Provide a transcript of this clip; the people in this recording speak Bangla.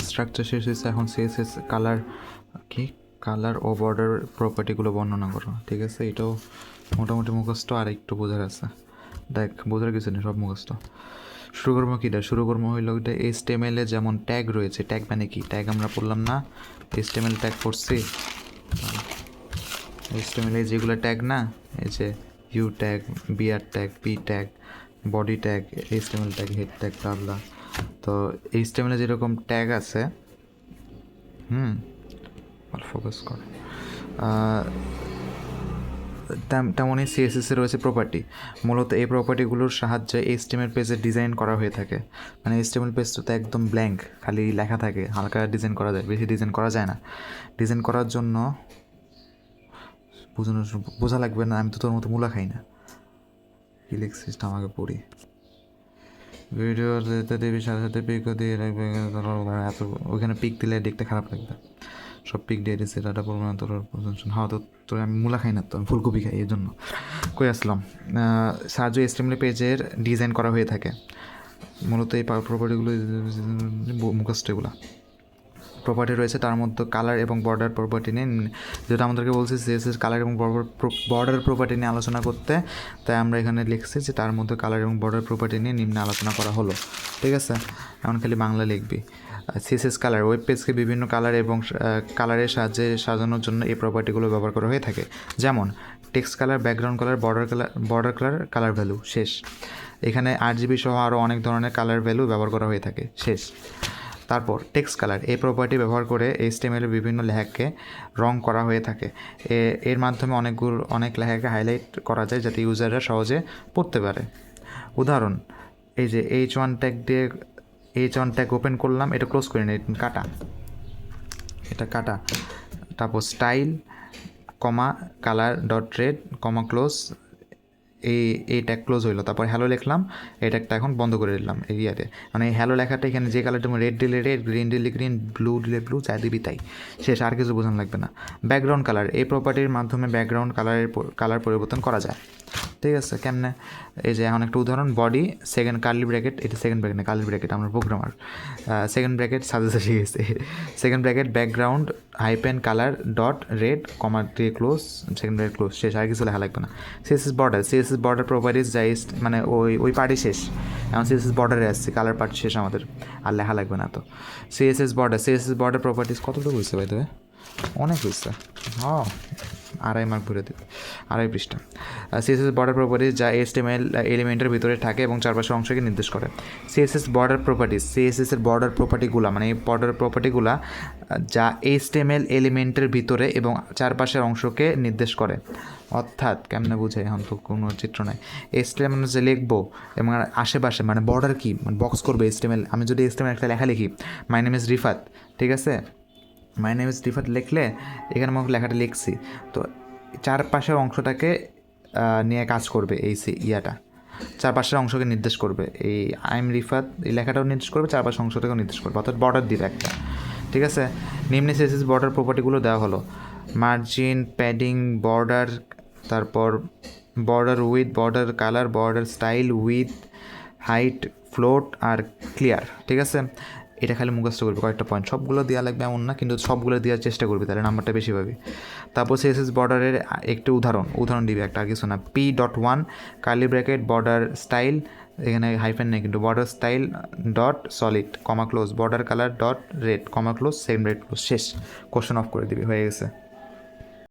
স্ট্রাকচার শেষ হয়েছে, এখন সিএসএস কালার কি কালার ও বর্ডার প্রপার্টিগুলো বর্ণনা করো। ঠিক আছে, এটাও মোটামুটি মুখস্থ, আর একটু বোঝার আছে। দেখ, বোঝার কিছু নেই, সব মুখস্থ। শুরু করবো কিটা? শুরু করবো হইলো ওইটা HTML এ যেমন ট্যাগ রয়েছে। ট্যাগ মানে কি? ট্যাগ আমরা পড়লাম না, HTML ট্যাগ পড়ছি। HTML এ যেগুলো ট্যাগ না, এই যে U tag, BR tag, P tag, body tag, HTML tag, head tag, টাবলা। তো HTML এ যেরকম ট্যাগ আছে, ফোকাস কর, তেমনই সিএসএসে রয়েছে প্রপার্টি। মূলত এই প্রপার্টিগুলোর সাহায্যে HTML পেজে ডিজাইন করা হয়ে থাকে। মানে HTML পেজটা তো একদম ব্ল্যাঙ্ক, খালি লেখা থাকে, হালকা ডিজাইন করা যায়, বেশি ডিজাইন করা যায় না। ডিজাইন করার জন্য বোঝা লাগবে না, আমি তো তোর মতো মূলা খাই না। কি লিখছিস আমাকে পড়ি। ভিডিও দেবীর সাথে সাথে পিকও দিয়ে রাখবে, এত ওইখানে পিক দিলে দেখতে খারাপ লাগবে। সব পিক দিয়ে দিচ্ছে, ডাটা পড়বো না তোর। হ্যাঁ, তো তোর আমি মূলা খাই না, তো আমি ফুলকপি খাই, এই জন্য কই আসলাম। সাহায্য HTML পেজের ডিজাইন করা হয়ে থাকে। মূলত এই প্রপার্টিগুলো মুখস্থ, এগুলো প্রপার্টি রয়েছে। তার মধ্যে কালার এবং বর্ডার প্রপার্টি নিয়ে, যেটা আমাদেরকে বলছে সিএসএস কালার এবং বর্ডার প্রপার্টি নিয়ে আলোচনা করতে, তাই আমরা এখানে লিখছি যে তার মধ্যে কালার এবং বর্ডার প্রপার্টি নিয়ে নিম্নে আলোচনা করা হলো। ঠিক আছে, এখন খালি বাংলা লিখবি। সিএসএস কালার ওয়েব পেজকে বিভিন্ন কালার এবং কালারের সাহায্যে সাজানোর জন্য এই প্রপার্টিগুলো ব্যবহার করা হয়ে থাকে। যেমন text colour, background colour, border colour, colour value. শেষ। এখানে RGB সহ আরও অনেক ধরনের কালার ভ্যালু ব্যবহার করা হয়ে থাকে। শেষ। তারপর টেক্সট কালার, এই প্রপার্টি ব্যবহার করে HTML এর বিভিন্ন লেখাকে রং করা হয়ে থাকে। এর মাধ্যমে অনেক লেখাকে হাইলাইট করা যায় যাতে ইউজাররা সহজে পড়তে পারে। উদাহরণ, এই যে H1 ট্যাগ ওপেন করলাম, এটা ক্লোজ করে নিই, এটা কাটা। তারপর style, comma, colour dot red, comma close, এই ট্যাগ ক্লোজ হইলো। তারপর হ্যালো লিখলাম, এই ট্যাগটা এখন বন্ধ করে দিলাম এরিয়াতে। মানে এই হ্যালো লেখাটা এখানে যে কালারটা, রেড দিলে রেড, গ্রিন দিলে গ্রিন, ব্লু দিলে ব্লু, চাই দিবি তাই। শেষ, আর কিছু বোঝানো লাগবে না। ব্যাকগ্রাউন্ড কালার, এই প্রপার্টির মাধ্যমে ব্যাকগ্রাউন্ড কালার পরিবর্তন করা যায়। ঠিক আছে, কেমনে? এই যে এখন একটা উদাহরণ, বডি সেকেন্ড কার্লি ব্র্যাকেট, এটা সেকেন্ড ব্র্যাকেট না, কার্লি ব্র্যাকেট, আমরা প্রোগ্রামার। সেকেন্ড ব্র্যাকেট সাজেসে শিখেছে। Second bracket background hyphen colour dot red, comma দিয়ে ক্লোজ, সেকেন্ড ব্র্যাকেট ক্লোজ। শেষ, আর কিছু লেখা লাগবে না। সিএসএস বর্ডার প্রপার্টিস যা মানে ওই পার্টি শেষ। এখন সিএসএস বর্ডারে আসছে, কালার পার্ট শেষ আমাদের, আর লেখা লাগবে না। তো সিএসএস বর্ডার প্রপার্টিস কতটুকু হয়েছে ভাই? তবে অনেক হয়েছে। হ্যাঁ, 2.5 মার্ক ভরে দেবে, 2.5 পৃষ্ঠা। সিএসএস বর্ডার প্রপার্টিস যা HTML এলিমেন্টের ভিতরে থাকে এবং চারপাশের অংশকে নির্দেশ করে। সিএসএস এর বর্ডার প্রপার্টিগুলো, মানে এই বর্ডার প্রপার্টিগুলো যা HTML এলিমেন্টের ভিতরে এবং চারপাশের অংশকে নির্দেশ করে। অর্থাৎ কেমনে বুঝে, এখন তো কোনো চিত্র নাই। HTML যে লিখবো এবং আশেপাশে মানে বর্ডার কি, মানে বক্স করবে HTML। আমি যদি HTML একটা লেখা লিখি, মাই নেম ইজ রিফাত, ঠিক আছে, মাই নেম ইজ রিফাত লিখলে এখানে আমাকে লেখাটা লিখছি, তো চারপাশের অংশটাকে নিয়ে কাজ করবে এই ইয়াটা, চারপাশের অংশকে নির্দেশ করবে। এই আই এম রিফাত এই লেখাটাও নির্দেশ করবে, চারপাশের অংশটাকেও নির্দেশ করবে, অর্থাৎ বর্ডার দিবে একটা। ঠিক আছে, নিম্নে সিএসএস বর্ডার প্রপার্টিগুলো দেওয়া হলো: মার্জিন, প্যাডিং, বর্ডার, তারপর border width, border colour, border style, width, height, float আর ক্লিয়ার। ঠিক আছে, এটা খালি মুখস্থ করবে কয়েকটা পয়েন্ট, সবগুলো দেওয়া লাগবে এমন না, কিন্তু সবগুলো দেওয়ার চেষ্টা করবি, তাহলে নাম্বারটা বেশি পাবি। তারপর সিএসএস বর্ডারের একটি উদাহরণ দিবি একটা, আর কিছু না। P.1 curly bracket border style, এখানে হাইফেন নেই কিন্তু, border style dot solid, comma close, border colour dot red, comma close, same red close. শেষ, কোশ্চেন অফ করে দিবি, হয়ে গেছে।